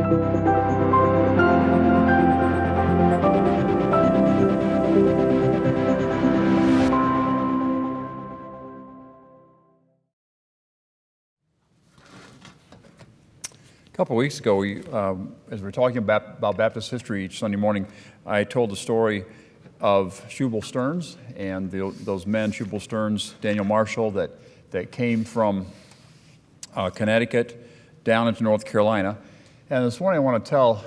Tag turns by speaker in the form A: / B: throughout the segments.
A: A couple of weeks ago, as we were talking about Baptist history each Sunday morning, I told the story of Shubal Stearns and those men, Shubal Stearns, Daniel Marshall, that came from Connecticut down into North Carolina. And this morning I want to tell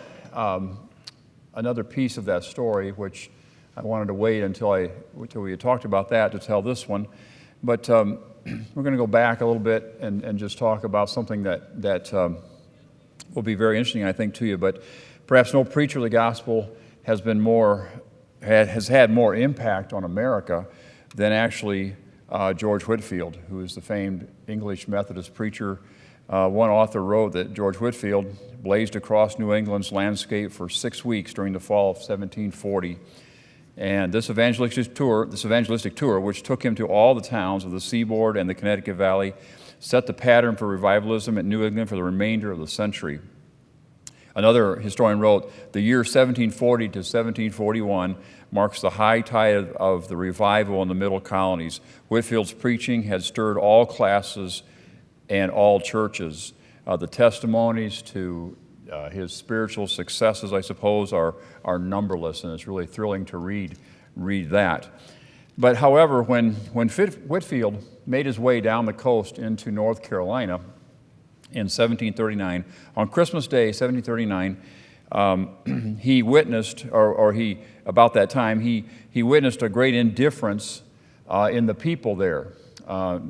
A: another piece of that story, which I wanted to wait until we had talked about that to tell this one. But we're going to go back a little bit and just talk about something that will be very interesting, I think, to you. But perhaps no preacher of the gospel has had more impact on America than actually George Whitefield, who is the famed English Methodist preacher. One author wrote that George Whitefield blazed across New England's landscape for 6 weeks during the fall of 1740. And this evangelistic tour, which took him to all the towns of the seaboard and the Connecticut Valley, set the pattern for revivalism in New England for the remainder of the century. Another historian wrote, the year 1740 to 1741 marks the high tide of the revival in the middle colonies. Whitefield's preaching had stirred all classes and all churches. The testimonies to his spiritual successes, I suppose, are numberless, and it's really thrilling to read that. But however, when Whitefield made his way down the coast into North Carolina in 1739, on Christmas Day, 1739, he witnessed, about that time, he witnessed a great indifference in the people there.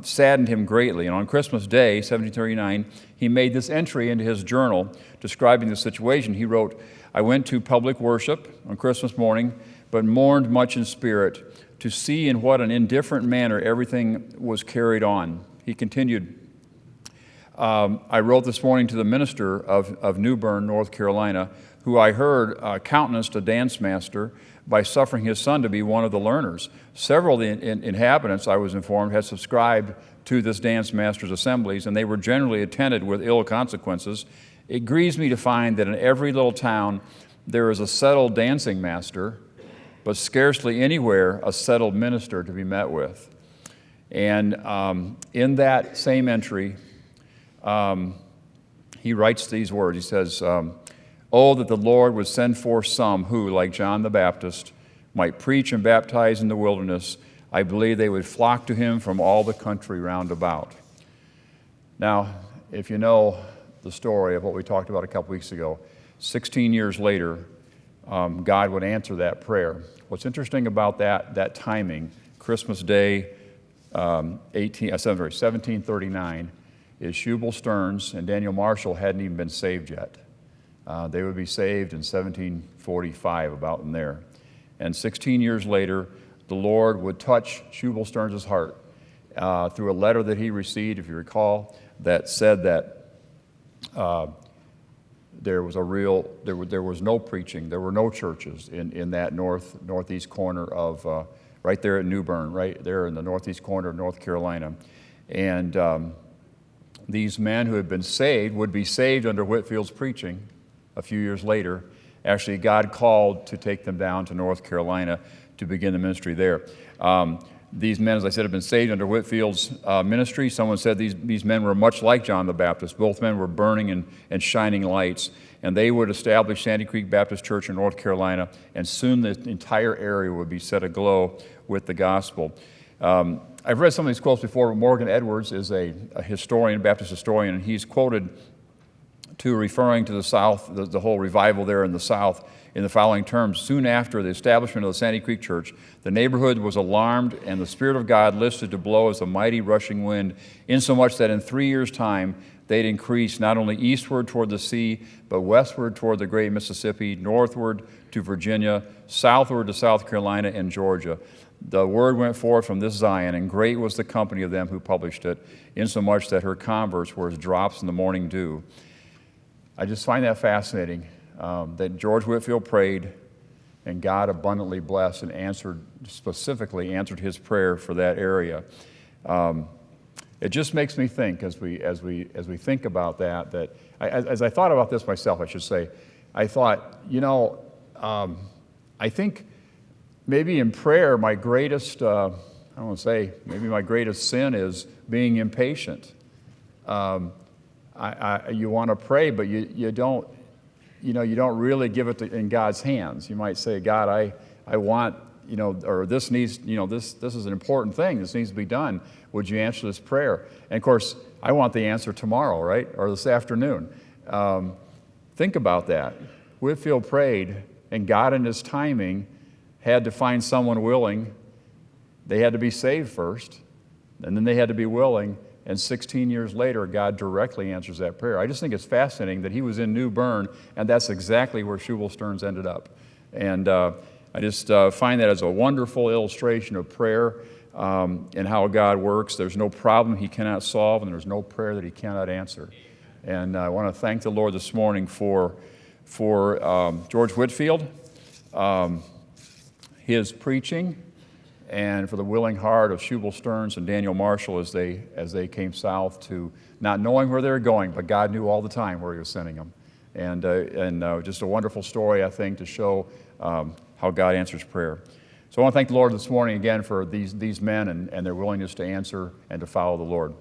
A: Saddened him greatly. And on Christmas Day, 1739, he made this entry into his journal describing the situation. He wrote, I went to public worship on Christmas morning, but mourned much in spirit to see in what an indifferent manner everything was carried on. He continued, I wrote this morning to the minister of New Bern, North Carolina, who I heard countenanced a dance master by suffering his son to be one of the learners. Several of the inhabitants, I was informed, had subscribed to this dance master's assemblies, and they were generally attended with ill consequences. It grieves me to find that in every little town there is a settled dancing master, but scarcely anywhere a settled minister to be met with. And in that same entry, he writes these words. He says, oh, that the Lord would send forth some who, like John the Baptist, might preach and baptize in the wilderness. I believe they would flock to him from all the country round about. Now, if you know the story of what we talked about a couple weeks ago, 16 years later, God would answer that prayer. What's interesting about that timing, Christmas Day, 1739, is Shubal Stearns and Daniel Marshall hadn't even been saved yet. They would be saved in 1745, about in there. And 16 years later, the Lord would touch Shubal Stearns' heart through a letter that he received, if you recall, that said that there was no preaching, there were no churches in that northeast corner of, right there at New Bern, right there in the northeast corner of North Carolina. And these men who had been saved would be saved under Whitefield's preaching a few years later. Actually, God called to take them down to North Carolina to begin the ministry there. These men, as I said, have been saved under Whitefield's ministry. Someone said these men were much like John the Baptist. Both men were burning and shining lights, and they would establish Sandy Creek Baptist Church in North Carolina, and soon the entire area would be set aglow with the gospel. I've read some of these quotes before, but Morgan Edwards is a historian, Baptist historian, and he's quoted to referring to the South, the whole revival there in the South, in the following terms. Soon after the establishment of the Sandy Creek Church, the neighborhood was alarmed, and the Spirit of God listed to blow as a mighty rushing wind, insomuch that in 3 years' time they'd increased not only eastward toward the sea, but westward toward the great Mississippi, northward to Virginia, southward to South Carolina and Georgia. The word went forth from this Zion, and great was the company of them who published it, insomuch that her converts were as drops in the morning dew. I just find that fascinating, that George Whitefield prayed, and God abundantly blessed and specifically answered his prayer for that area. it just makes me think as we think about that as I thought about this myself, I should say, I thought, I think maybe in prayer my greatest I don't want to say maybe my greatest sin is being impatient. You want to pray, but you don't really give it in God's hands. You might say, God, I want, or this needs, this is an important thing. This needs to be done. Would you answer this prayer? And of course, I want the answer tomorrow, right? Or this afternoon. Think about that. Whitefield prayed, and God in His timing had to find someone willing. They had to be saved first, and then they had to be willing. And 16 years later, God directly answers that prayer. I just think it's fascinating that he was in New Bern, and that's exactly where Shubal Stearns ended up. And I just find that as a wonderful illustration of prayer and how God works. There's no problem He cannot solve, and there's no prayer that He cannot answer. And I want to thank the Lord this morning for George Whitefield, his preaching, and for the willing heart of Shubal Stearns and Daniel Marshall as they came south to not knowing where they were going, but God knew all the time where He was sending them. And just a wonderful story, I think, to show how God answers prayer. So I want to thank the Lord this morning again for these men and their willingness to answer and to follow the Lord.